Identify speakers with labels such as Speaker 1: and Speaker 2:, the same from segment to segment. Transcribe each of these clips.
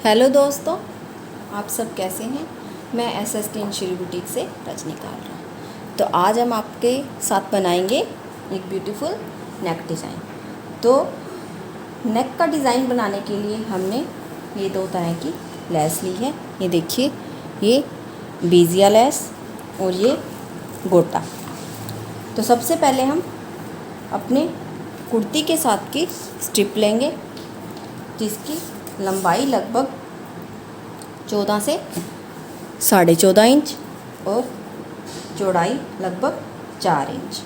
Speaker 1: Hello दोस्तों, आप सब कैसे हैं। मैं SST श्री बुटीक से रजनीकांत। तो आज हम आपके साथ बनाएंगे एक ब्यूटीफुल नेक डिज़ाइन। तो नेक का डिज़ाइन बनाने के लिए हमने ये दो तरह की लेस ली है। ये देखिए, ये बीजिया लेस और ये गोटा। तो सबसे पहले हम अपने कुर्ती के साथ की स्ट्रिप लेंगे, जिसकी लंबाई लगभग 14 से 14.5 इंच और चौड़ाई लगभग 4 इंच।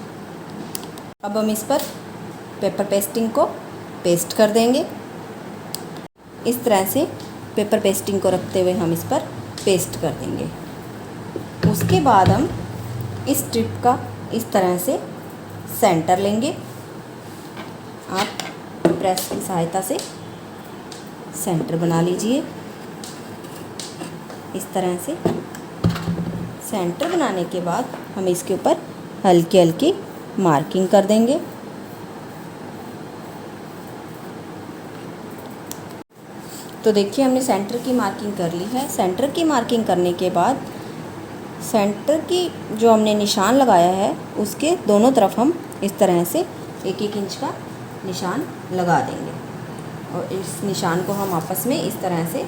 Speaker 1: अब हम इस पर पेपर पेस्टिंग को पेस्ट कर देंगे। इस तरह से पेपर पेस्टिंग को रखते हुए हम इस पर पेस्ट कर देंगे। उसके बाद हम इस स्ट्रिप का इस तरह से सेंटर लेंगे। आप प्रेस की सहायता से सेंटर बना लीजिए। इस तरह से सेंटर बनाने के बाद हम इसके ऊपर हल्की हल्की मार्किंग कर देंगे। तो देखिए, हमने सेंटर की मार्किंग कर ली है। सेंटर की मार्किंग करने के बाद सेंटर की जो हमने निशान लगाया है उसके दोनों तरफ हम इस तरह से 1-1 इंच का निशान लगा देंगे और इस निशान को हम आपस में इस तरह से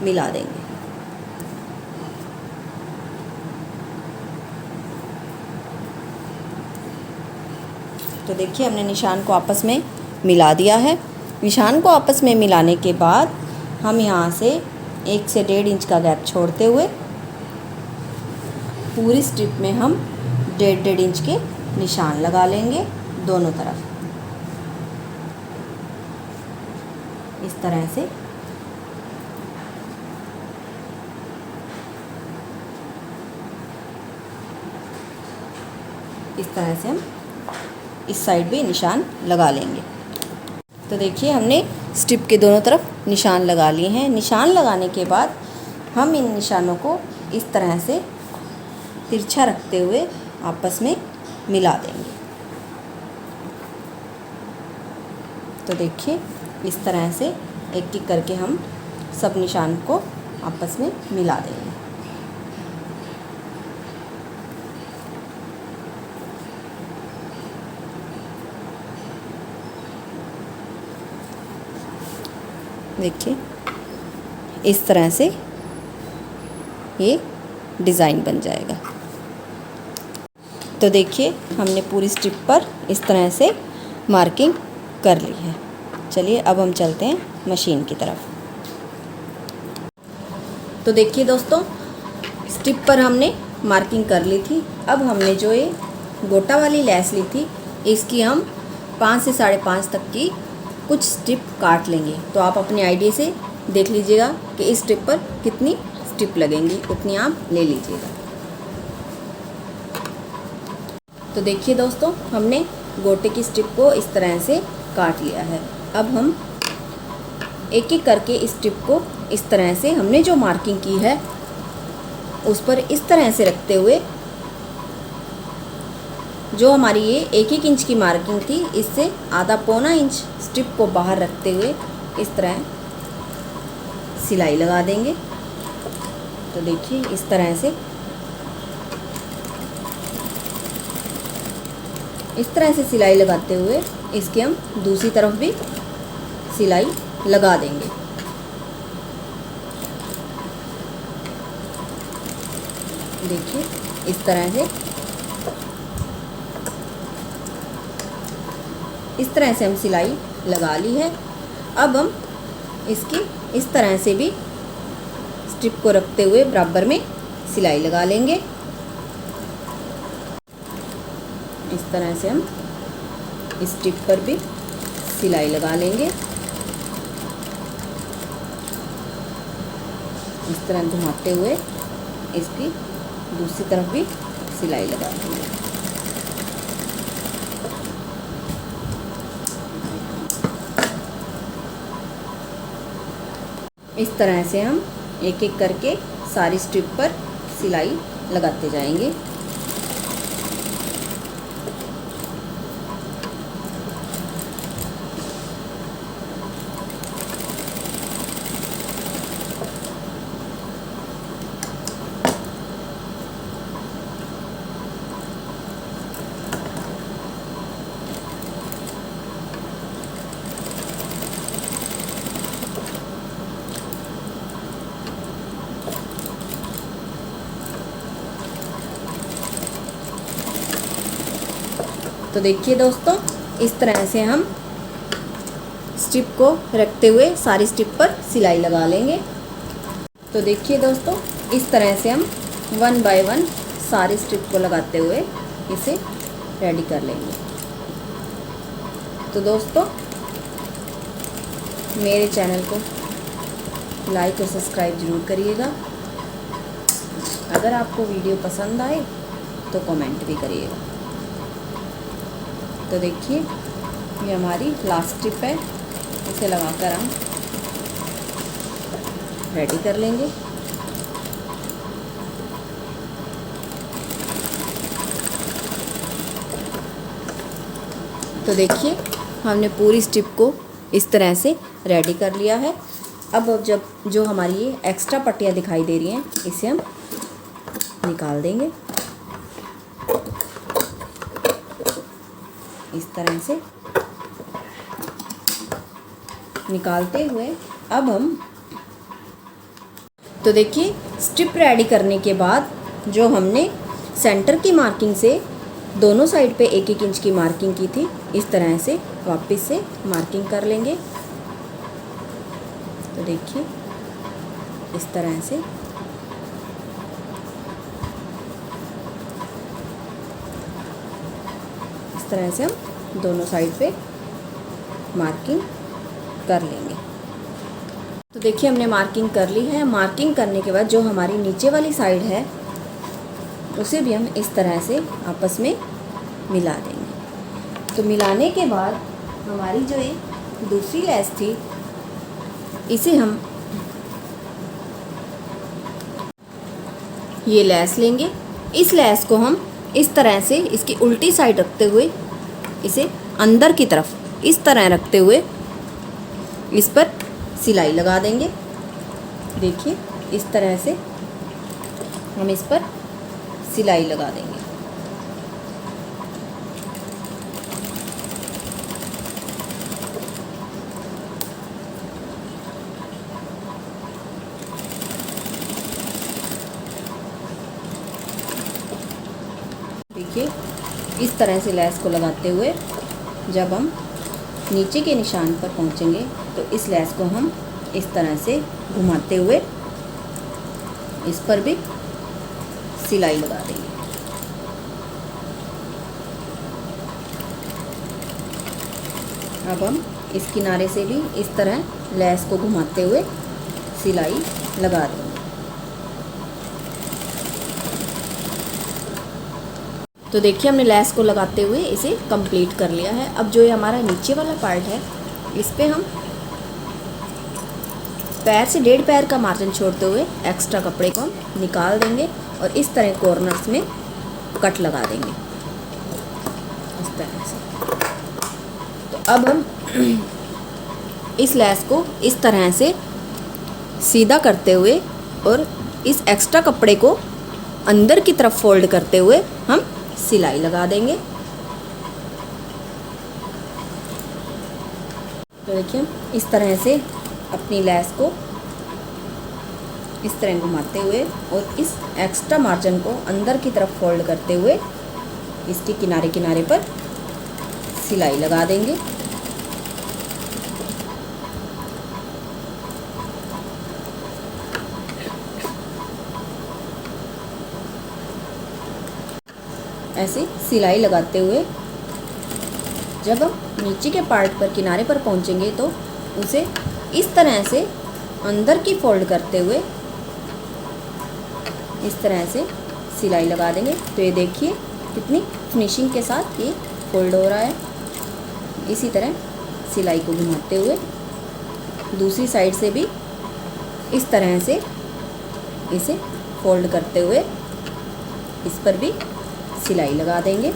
Speaker 1: मिला देंगे। तो देखिए, हमने निशान को आपस में मिला दिया है। निशान को आपस में मिलाने के बाद हम यहाँ से 1 से 1.5 इंच का गैप छोड़ते हुए पूरी स्ट्रिप में हम 1.5 इंच के निशान लगा लेंगे दोनों तरफ। इस तरह से हम इस साइड भी निशान लगा लेंगे। तो देखिए, हमने स्ट्रिप के दोनों तरफ निशान लगा लिए हैं। निशान लगाने के बाद हम इन निशानों को इस तरह से तिरछा रखते हुए आपस में मिला देंगे। तो देखिए, इस तरह से एक एक करके हम सब निशान को आपस में मिला देंगे। देखिए, इस तरह से ये डिज़ाइन बन जाएगा। तो देखिए, हमने पूरी स्ट्रिप पर इस तरह से मार्किंग कर ली है। चलिए, अब हम चलते हैं मशीन की तरफ। तो देखिए दोस्तों, स्ट्रिप पर हमने मार्किंग कर ली थी। अब हमने जो ये गोटा वाली लेस ली थी, इसकी हम 5 से 5.5 तक की कुछ स्ट्रिप काट लेंगे। तो आप अपने आइडिया से देख लीजिएगा कि इस स्ट्रिप पर कितनी स्ट्रिप लगेंगी, उतनी आप ले लीजिएगा। तो देखिए दोस्तों, हमने गोटे की स्ट्रिप को इस तरह से काट लिया है। अब हम एक एक करके इस स्ट्रिप को इस तरह से हमने जो मार्किंग की है उस पर इस तरह से रखते हुए, जो हमारी ये 1-1 इंच की मार्किंग थी, इससे आधा पौना इंच स्ट्रिप को बाहर रखते हुए इस तरह सिलाई लगा देंगे। तो देखिए, इस तरह से सिलाई लगाते हुए इसके हम दूसरी तरफ भी सिलाई लगा देंगे। देखिए, इस तरह से हम सिलाई लगा ली है। अब हम इसकी इस तरह से भी स्ट्रिप को रखते हुए बराबर में सिलाई लगा लेंगे। इस तरह से हम इस स्ट्रिप पर भी सिलाई लगा लेंगे। इस तरह घुमाते हुए इसकी दूसरी तरफ भी सिलाई लगा देंगे। इस तरह से हम एक एक करके सारी स्ट्रिप पर सिलाई लगाते जाएंगे। तो देखिए दोस्तों, इस तरह से हम स्ट्रिप को रखते हुए सारी स्ट्रिप पर सिलाई लगा लेंगे। तो देखिए दोस्तों, इस तरह से हम 1 बाय 1 सारी स्ट्रिप को लगाते हुए इसे रेडी कर लेंगे। तो दोस्तों, मेरे चैनल को लाइक और सब्सक्राइब ज़रूर करिएगा। अगर आपको वीडियो पसंद आए तो कमेंट भी करिएगा। तो देखिए, ये हमारी लास्ट स्ट्रिप है, इसे लगाकर हम रेडी कर लेंगे। तो देखिए, हमने पूरी स्ट्रिप को इस तरह से रेडी कर लिया है। अब जब जो हमारी ये एक्स्ट्रा पट्टियाँ दिखाई दे रही हैं, इसे हम निकाल देंगे इस तरह से। निकालते हुए अब हम, तो देखिए, स्ट्रिप रेडी करने के बाद जो हमने सेंटर की मार्किंग से दोनों साइड पे 1-1 इंच की मार्किंग की थी, इस तरह से वापस से मार्किंग कर लेंगे। तो देखिए, इस तरह से हम दोनों साइड पे मार्किंग कर लेंगे। तो देखिए, हमने मार्किंग कर ली है। मार्किंग करने के बाद जो हमारी नीचे वाली साइड है, उसे भी हम इस तरह से आपस में मिला देंगे। तो मिलाने के बाद हमारी जो ये दूसरी लेस थी, इसे हम ये लेस लेंगे। इस लेस को हम इस तरह से इसकी उल्टी साइड रखते हुए इसे अंदर की तरफ इस तरह रखते हुए इस पर सिलाई लगा देंगे। देखिए, इस तरह से हम इस पर सिलाई लगा देंगे। देखिए, इस तरह से लेस को लगाते हुए जब हम नीचे के निशान पर पहुंचेंगे तो इस लेस को हम इस तरह से घुमाते हुए इस पर भी सिलाई लगा देंगे। अब हम इस किनारे से भी इस तरह लेस को घुमाते हुए सिलाई लगा देंगे। तो देखिए, हमने लेस को लगाते हुए इसे कंप्लीट कर लिया है। अब जो ये हमारा नीचे वाला पार्ट है, इस पे हम पैर से 1.5 पैर का मार्जिन छोड़ते हुए एक्स्ट्रा कपड़े को हम निकाल देंगे और इस तरह कॉर्नर्स में कट लगा देंगे इस तरह से। तो अब हम इस लेस को इस तरह से सीधा करते हुए और इस एक्स्ट्रा कपड़े को अंदर की तरफ फोल्ड करते हुए हम सिलाई लगा देंगे। तो देखिए, इस तरह से अपनी लेस को इस तरह घुमाते हुए और इस एक्स्ट्रा मार्जिन को अंदर की तरफ फोल्ड करते हुए इसके किनारे किनारे पर सिलाई लगा देंगे। ऐसे सिलाई लगाते हुए जब हम नीचे के पार्ट पर किनारे पर पहुंचेंगे तो उसे इस तरह से अंदर की फोल्ड करते हुए इस तरह से सिलाई लगा देंगे। तो ये देखिए, कितनी फिनिशिंग के साथ ये फोल्ड हो रहा है। इसी तरह सिलाई को घुमाते हुए दूसरी साइड से भी इस तरह से इसे फोल्ड करते हुए इस पर भी सिलाई लगा देंगे।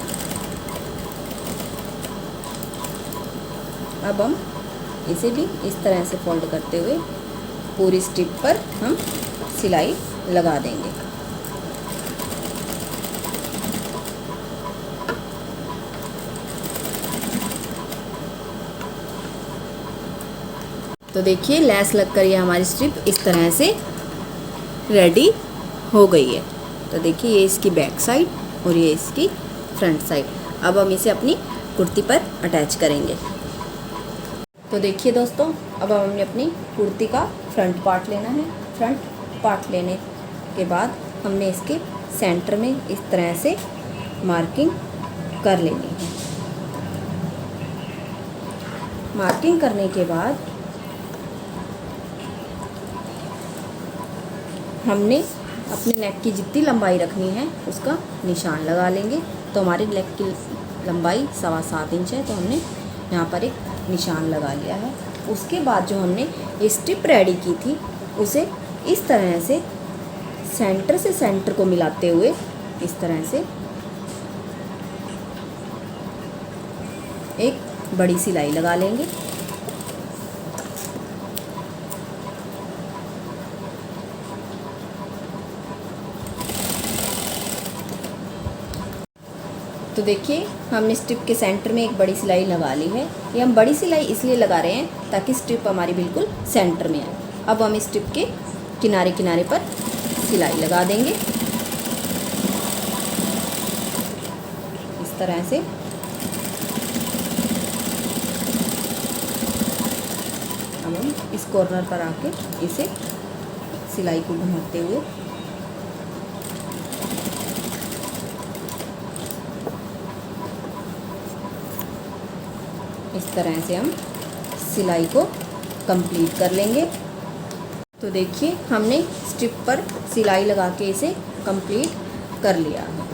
Speaker 1: अब हम इसे भी इस तरह से फोल्ड करते हुए पूरी स्ट्रिप पर हम सिलाई लगा देंगे। तो देखिए, लेस लगकर ये हमारी स्ट्रिप इस तरह से रेडी हो गई है। तो देखिए, ये इसकी बैक साइड और ये इसकी फ्रंट साइड। अब हम इसे अपनी कुर्ती पर अटैच करेंगे। तो देखिए दोस्तों, अब हमने अपनी कुर्ती का फ्रंट पार्ट लेना है। फ्रंट पार्ट लेने के बाद हमने इसके सेंटर में इस तरह से मार्किंग कर लेनी है। मार्किंग करने के बाद हमने अपने नेक की जितनी लंबाई रखनी है उसका निशान लगा लेंगे। तो हमारी नेक की लंबाई 7.25 इंच है, तो हमने यहाँ पर एक निशान लगा लिया है। उसके बाद जो हमने ये स्ट्रिप रेडी की थी उसे इस तरह से सेंटर को मिलाते हुए इस तरह से एक बड़ी सिलाई लगा लेंगे। तो देखिए, हमने स्ट्रिप के सेंटर में एक बड़ी सिलाई लगा ली है। ये हम बड़ी सिलाई इसलिए लगा रहे हैं ताकि स्ट्रिप हमारी बिल्कुल सेंटर में आए। अब हम स्ट्रिप के किनारे किनारे पर सिलाई लगा देंगे इस तरह से। अब हम इस कॉर्नर पर आके इसे सिलाई को घुमाते हुए इस तरह से हम सिलाई को कंप्लीट कर लेंगे। तो देखिए, हमने स्ट्रिप पर सिलाई लगा के इसे कंप्लीट कर लिया है।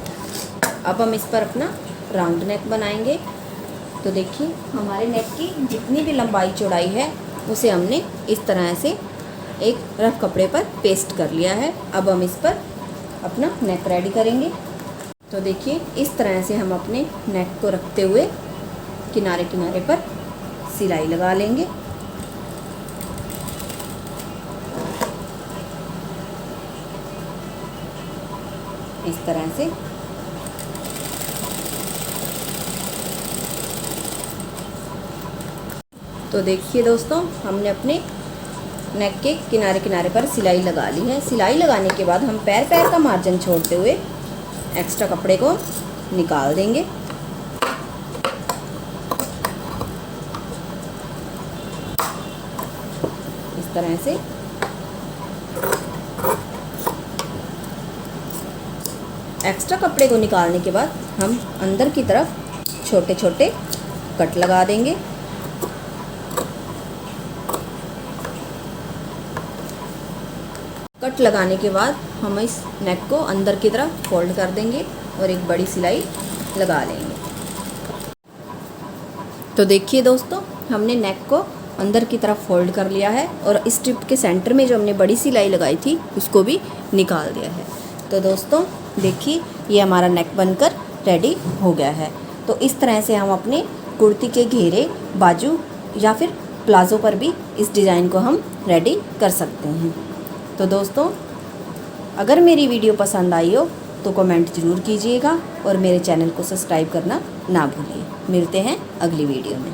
Speaker 1: अब हम इस पर अपना राउंड नेक बनाएंगे। तो देखिए, हमारे नेक की जितनी भी लंबाई चौड़ाई है उसे हमने इस तरह से एक रफ कपड़े पर पेस्ट कर लिया है। अब हम इस पर अपना नेक रेडी करेंगे। तो देखिए, इस तरह से हम अपने नेक को रखते हुए किनारे किनारे पर सिलाई लगा लेंगे। इस तरह से तो देखिए दोस्तों, हमने अपने नेक के किनारे किनारे पर सिलाई लगा ली है। सिलाई लगाने के बाद हम पैर का मार्जिन छोड़ते हुए एक्स्ट्रा कपड़े को निकाल देंगे। इस तरह से एक्स्ट्रा कपड़े को निकालने के बाद हम अंदर की तरफ छोटे छोटे कट लगा देंगे। कट लगाने के बाद हम इस नेक को अंदर की तरफ फोल्ड कर देंगे और एक बड़ी सिलाई लगा लेंगे। तो देखिए दोस्तों, हमने नेक को अंदर की तरफ फोल्ड कर लिया है और इस स्ट्रिप के सेंटर में जो हमने बड़ी सिलाई लगाई थी उसको भी निकाल दिया है। तो दोस्तों देखिए, ये हमारा नेक बनकर रेडी हो गया है। तो इस तरह से हम अपने कुर्ती के घेरे, बाजू या फिर प्लाज़ो पर भी इस डिज़ाइन को हम रेडी कर सकते हैं। तो दोस्तों, अगर मेरी वीडियो पसंद आई हो तो कमेंट ज़रूर कीजिएगा और मेरे चैनल को सब्सक्राइब करना ना भूलिए। मिलते हैं अगली वीडियो में।